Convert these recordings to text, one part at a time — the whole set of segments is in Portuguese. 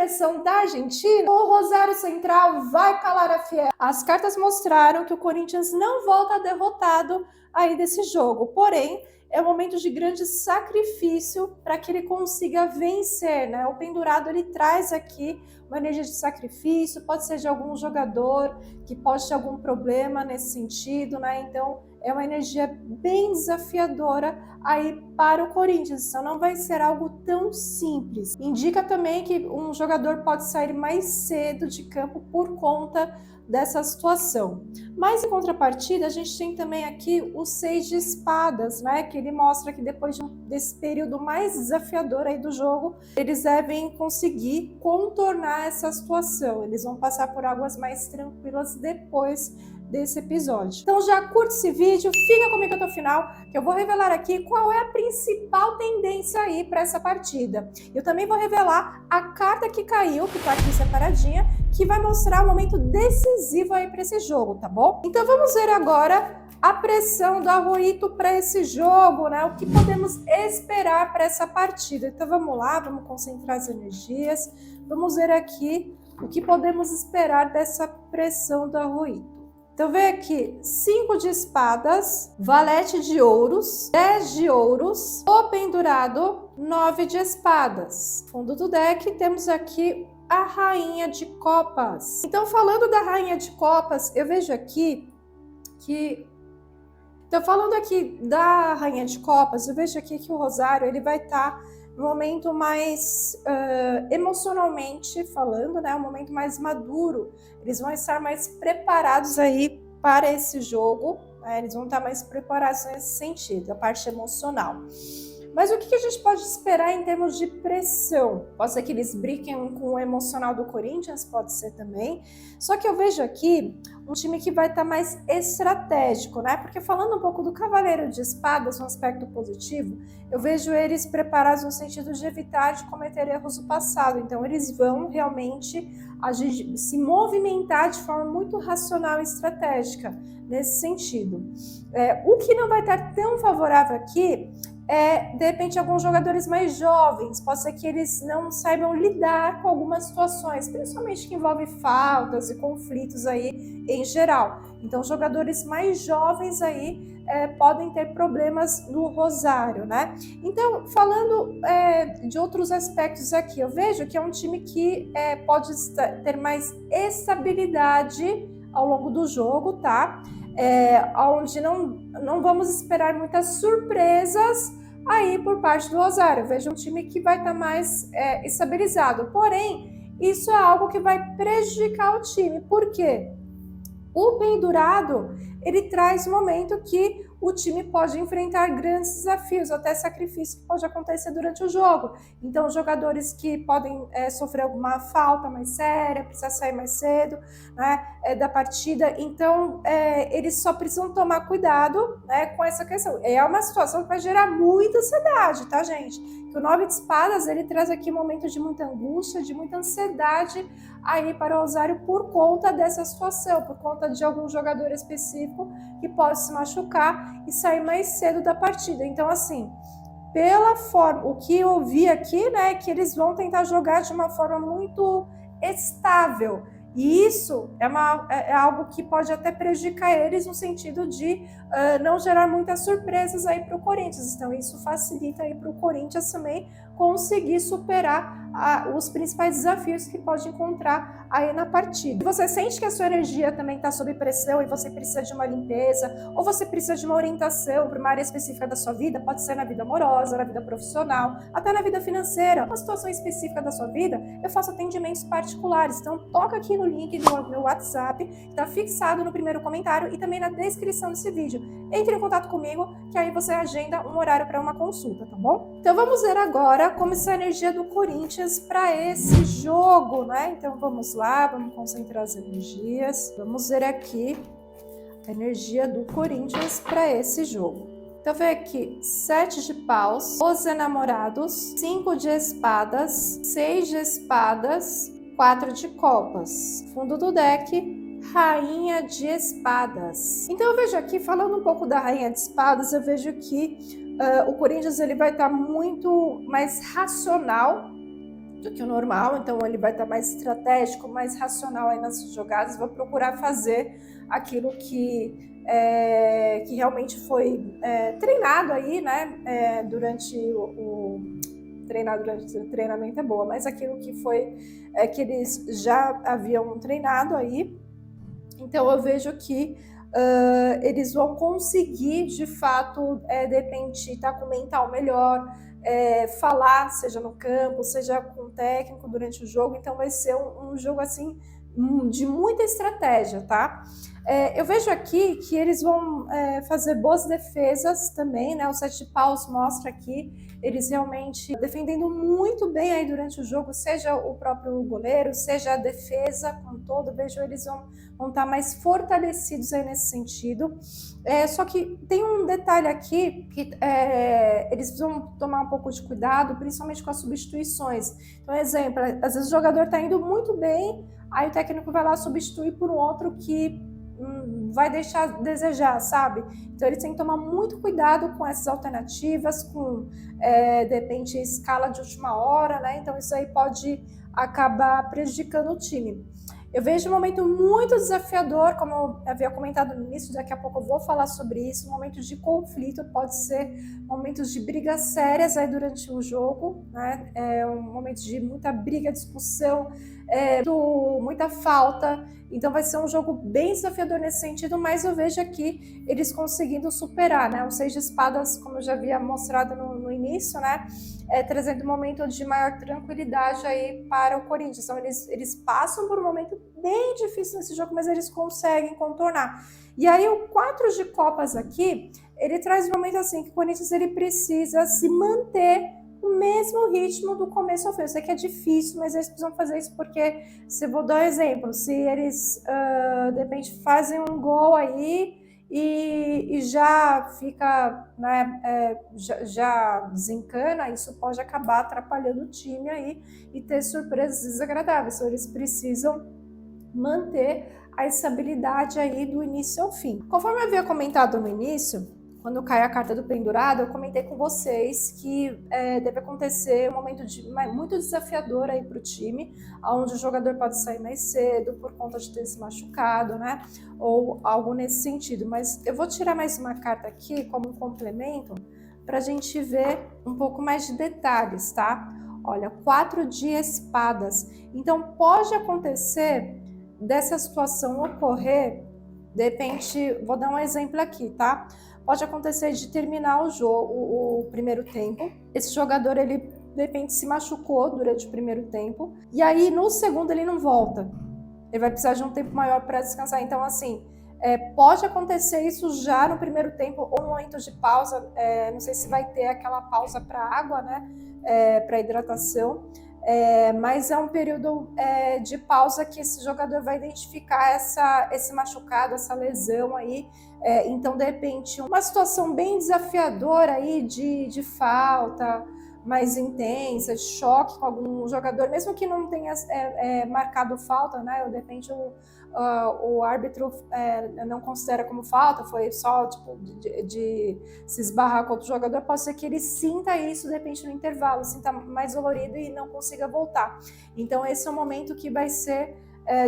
pressão da Argentina, o Rosário Central vai calar a fiel. As cartas mostraram que o Corinthians não volta derrotado aí desse jogo, porém é um momento de grande sacrifício para que ele consiga vencer, né? O pendurado ele traz aqui uma energia de sacrifício, pode ser de algum jogador que pode ter algum problema nesse sentido, né? Então é uma energia bem desafiadora aí para o Corinthians, então não vai ser algo tão simples. Indica também que um jogador pode sair mais cedo de campo por conta dessa situação. Mas em contrapartida, a gente tem também aqui o 6 de espadas, né? Que ele mostra que depois desse período mais desafiador aí do jogo, eles devem conseguir contornar essa situação. Eles vão passar por águas mais tranquilas depois desse episódio. Então já curte esse vídeo, fica comigo até o final, que eu vou revelar aqui qual é a principal tendência aí para essa partida. Eu também vou revelar a carta que caiu, que tá aqui separadinha, que vai mostrar o momento decisivo aí para esse jogo, tá bom? Então vamos ver agora a pressão do Arroito para esse jogo, né? O que podemos esperar para essa partida. Então vamos lá, vamos concentrar as energias, vamos ver aqui o que podemos esperar dessa pressão do Arroito. Então vem aqui 5 de espadas, valete de ouros, 10 de ouros, o pendurado, 9 de espadas. Fundo do deck temos aqui a rainha de copas. Então falando da rainha de copas, eu vejo aqui que... Então falando aqui da rainha de copas, eu vejo aqui que o Rosário ele vai estar no momento mais emocionalmente falando, né, um momento mais maduro. Eles vão estar mais preparados aí para esse jogo, né? Eles vão estar mais preparados nesse sentido, a parte emocional. Mas o que a gente pode esperar em termos de pressão? Pode ser que eles brinquem com o emocional do Corinthians, pode ser também. Só que eu vejo aqui um time que vai estar mais estratégico, né? Porque falando um pouco do Cavaleiro de Espadas, um aspecto positivo, eu vejo eles preparados no sentido de evitar de cometer erros do passado. Então eles vão realmente se movimentar de forma muito racional e estratégica nesse sentido. O que não vai estar tão favorável aqui de repente, alguns jogadores mais jovens, pode ser que eles não saibam lidar com algumas situações, principalmente que envolvem faltas e conflitos aí em geral. Então, jogadores mais jovens aí podem ter problemas no Rosário, né? Então, falando de outros aspectos aqui, eu vejo que é um time que pode ter mais estabilidade ao longo do jogo, tá? Onde não vamos esperar muitas surpresas aí por parte do Rosário. Eu vejo um time que vai estar mais estabilizado, porém isso é algo que vai prejudicar o time. Por quê? O pendurado ele traz um momento que o time pode enfrentar grandes desafios, até sacrifício que pode acontecer durante o jogo. Então, jogadores que podem sofrer alguma falta mais séria, precisar sair mais cedo, né, da partida. Então, eles só precisam tomar cuidado, né, com essa questão. É uma situação que vai gerar muita ansiedade, tá, gente? Que o 9 de espadas, ele traz aqui um momento de muita angústia, de muita ansiedade aí para o Rosário por conta dessa situação, por conta de algum jogador específico que pode se machucar e sair mais cedo da partida. Então, assim, pela forma, o que eu vi aqui, né, é que eles vão tentar jogar de uma forma muito estável. E isso é algo que pode até prejudicar eles no sentido de não gerar muitas surpresas aí para o Corinthians. Então isso facilita aí para o Corinthians também conseguir superar os principais desafios que pode encontrar aí na partida. Se você sente que a sua energia também está sob pressão e você precisa de uma limpeza, ou você precisa de uma orientação para uma área específica da sua vida, pode ser na vida amorosa, na vida profissional, até na vida financeira, uma situação específica da sua vida, eu faço atendimentos particulares. Então toca aqui no link do meu WhatsApp, que está fixado no primeiro comentário e também na descrição desse vídeo. Entre em contato comigo, que aí você agenda um horário para uma consulta, tá bom? Então vamos ver agora como está a energia do Corinthians para esse jogo, né? Então vamos lá, vamos concentrar as energias. Vamos ver aqui a energia do Corinthians para esse jogo. Então vem aqui 7 de paus, os enamorados, 5 de espadas, 6 de espadas, 4 de copas. Fundo do deck, rainha de espadas. Então eu vejo aqui, falando um pouco da rainha de espadas, eu vejo que o Corinthians ele vai estar muito mais racional do que o normal, então ele vai estar mais estratégico, mais racional aí nas jogadas, vai procurar fazer aquilo que realmente foi treinado aí, né, durante treinar durante o treinamento é boa, mas aquilo que foi que eles já haviam treinado aí. Então eu vejo que eles vão conseguir, de fato, de repente, estar com o mental melhor, falar, seja no campo, seja com o técnico durante o jogo. Então vai ser um jogo assim de muita estratégia, tá? Eu vejo aqui que eles vão fazer boas defesas também, né? O 7 de paus mostra aqui eles realmente defendendo muito bem aí durante o jogo, seja o próprio goleiro, seja a defesa com todo. Vejo eles vão estar mais fortalecidos aí nesse sentido. Só que tem um detalhe aqui que eles vão tomar um pouco de cuidado, principalmente com as substituições. Então, exemplo, às vezes o jogador está indo muito bem, aí o técnico vai lá substituir por um outro que vai deixar a desejar, sabe? Então eles têm que tomar muito cuidado com essas alternativas, com de repente escala de última hora, né? Então isso aí pode acabar prejudicando o time. Eu vejo um momento muito desafiador, como eu havia comentado no início, daqui a pouco eu vou falar sobre isso, momentos de conflito, pode ser momentos de brigas sérias aí durante o jogo, né? Um momento de muita briga, discussão, muita falta. Então vai ser um jogo bem desafiador nesse sentido, mas eu vejo aqui eles conseguindo superar, né? O 6 de espadas, como eu já havia mostrado no início, né? Trazendo um momento de maior tranquilidade aí para o Corinthians. Então eles passam por um momento bem difícil nesse jogo, mas eles conseguem contornar. E aí o 4 de copas aqui, ele traz um momento assim que o Corinthians ele precisa se manter o mesmo ritmo do começo ao fim. Eu sei que é difícil, mas eles precisam fazer isso porque, se eu vou dar um exemplo, se eles de repente fazem um gol aí e já fica, né, já desencana, isso pode acabar atrapalhando o time aí e ter surpresas desagradáveis. Então eles precisam manter a estabilidade aí do início ao fim. Conforme eu havia comentado no início, quando cai a carta do pendurado, eu comentei com vocês que deve acontecer um momento muito desafiador aí para o time, onde o jogador pode sair mais cedo por conta de ter se machucado, né? Ou algo nesse sentido. Mas eu vou tirar mais uma carta aqui como um complemento para a gente ver um pouco mais de detalhes, tá? Olha, 4 de espadas. Então pode acontecer dessa situação ocorrer, de repente, vou dar um exemplo aqui, tá? Pode acontecer de terminar o jogo, o primeiro tempo. Esse jogador, ele de repente se machucou durante o primeiro tempo e aí no segundo ele não volta. Ele vai precisar de um tempo maior para descansar. Então, assim, pode acontecer isso já no primeiro tempo ou no momento de pausa. Não sei se vai ter aquela pausa para água, né? Para hidratação. Mas é um período de pausa que esse jogador vai identificar esse machucado, essa lesão aí. Então, de repente, uma situação bem desafiadora aí de falta mais intensa, de choque com algum jogador, mesmo que não tenha marcado falta, né? Ou de repente o árbitro não considera como falta, foi só tipo de se esbarrar com outro jogador, pode ser que ele sinta isso de repente no intervalo, sinta mais dolorido e não consiga voltar. Então esse é um momento que vai ser,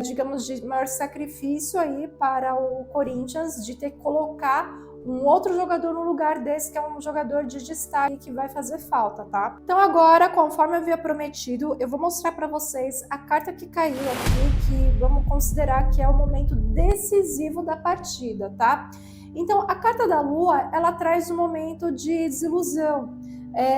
digamos, de maior sacrifício aí para o Corinthians, de ter que colocar um outro jogador no lugar desse, que é um jogador de destaque que vai fazer falta, tá? Então agora, conforme eu havia prometido, eu vou mostrar para vocês a carta que caiu aqui, que vamos considerar que é o momento decisivo da partida, tá? Então a carta da Lua, ela traz um momento de desilusão.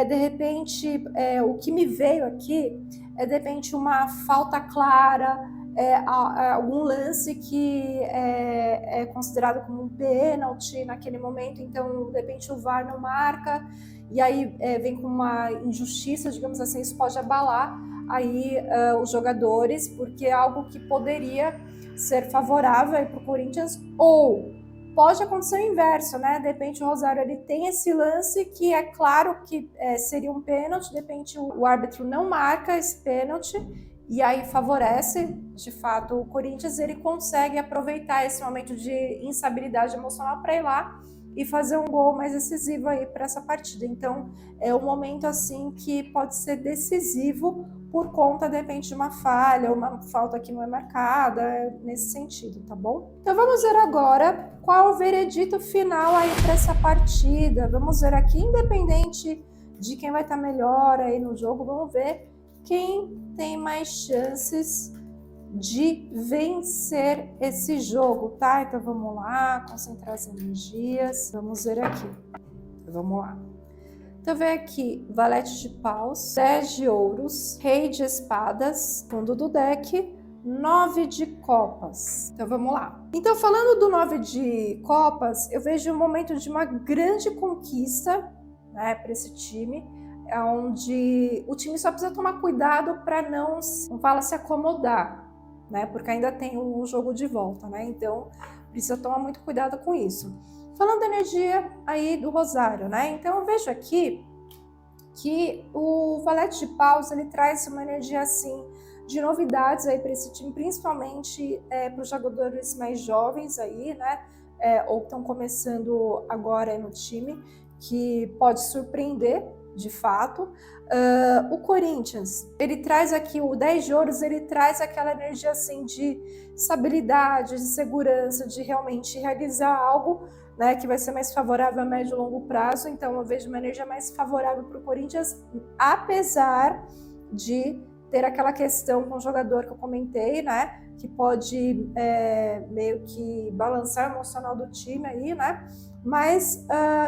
De repente, o que me veio aqui é de repente uma falta clara, algum lance que é considerado como um pênalti naquele momento, então de repente o VAR não marca e aí vem com uma injustiça, digamos assim, isso pode abalar aí os jogadores, porque é algo que poderia ser favorável para o Corinthians, ou pode acontecer o inverso, né? De repente o Rosário ele tem esse lance que é claro que seria um pênalti, de repente o árbitro não marca esse pênalti e aí favorece, de fato, o Corinthians. Ele consegue aproveitar esse momento de instabilidade emocional para ir lá e fazer um gol mais decisivo aí para essa partida. Então, é um momento assim que pode ser decisivo por conta, de repente, de uma falha, uma falta que não é marcada, nesse sentido, tá bom? Então vamos ver agora qual o veredito final aí para essa partida. Vamos ver aqui, independente de quem vai estar melhor aí no jogo, vamos ver quem tem mais chances de vencer esse jogo, tá? Então vamos lá, concentrar as energias, vamos ver aqui, vamos lá. Então vem aqui, valete de paus, 10 de ouros, rei de espadas, fundo do deck, 9 de copas. Então vamos lá. Então falando do 9 de copas, eu vejo um momento de uma grande conquista, né, para esse time, onde o time só precisa tomar cuidado para não fala se acomodar, né? Porque ainda tem o jogo de volta, né? Então precisa tomar muito cuidado com isso. Falando da energia aí do Rosário, né? Então eu vejo aqui que o valete de paus ele traz uma energia assim de novidades aí para esse time, principalmente para os jogadores mais jovens aí, né? Ou que estão começando agora aí no time, que pode surpreender de fato. O Corinthians, ele traz aqui o 10 de ouros, ele traz aquela energia assim de estabilidade, de segurança, de realmente realizar algo, né, que vai ser mais favorável a médio e longo prazo. Então eu vejo uma energia mais favorável para o Corinthians, apesar de ter aquela questão com o jogador que eu comentei, né, que pode meio que balançar o emocional do time aí, né, mas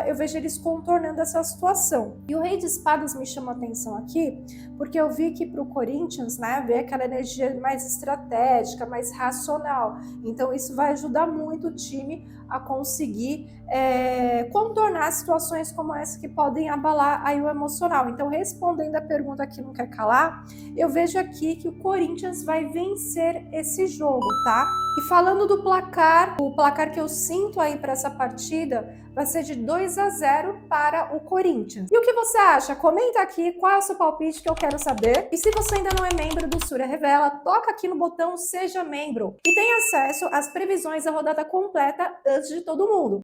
eu vejo eles contornando essa situação. E o rei de espadas me chama a atenção aqui, porque eu vi que para o Corinthians, né, veio aquela energia mais estratégica, mais racional. Então isso vai ajudar muito o time a conseguir contornar situações como essa que podem abalar aí o emocional. Então, respondendo a pergunta que não quer calar, eu vejo aqui que o Corinthians vai vencer esse jogo, tá? E falando do placar, o placar que eu sinto aí para essa partida vai ser de 2-0 para o Corinthians. E o que você acha? Comenta aqui qual é o seu palpite, que eu quero saber. E se você ainda não é membro do Surya Revela, toca aqui no botão Seja Membro e tem acesso às previsões da rodada completa antes de todo mundo.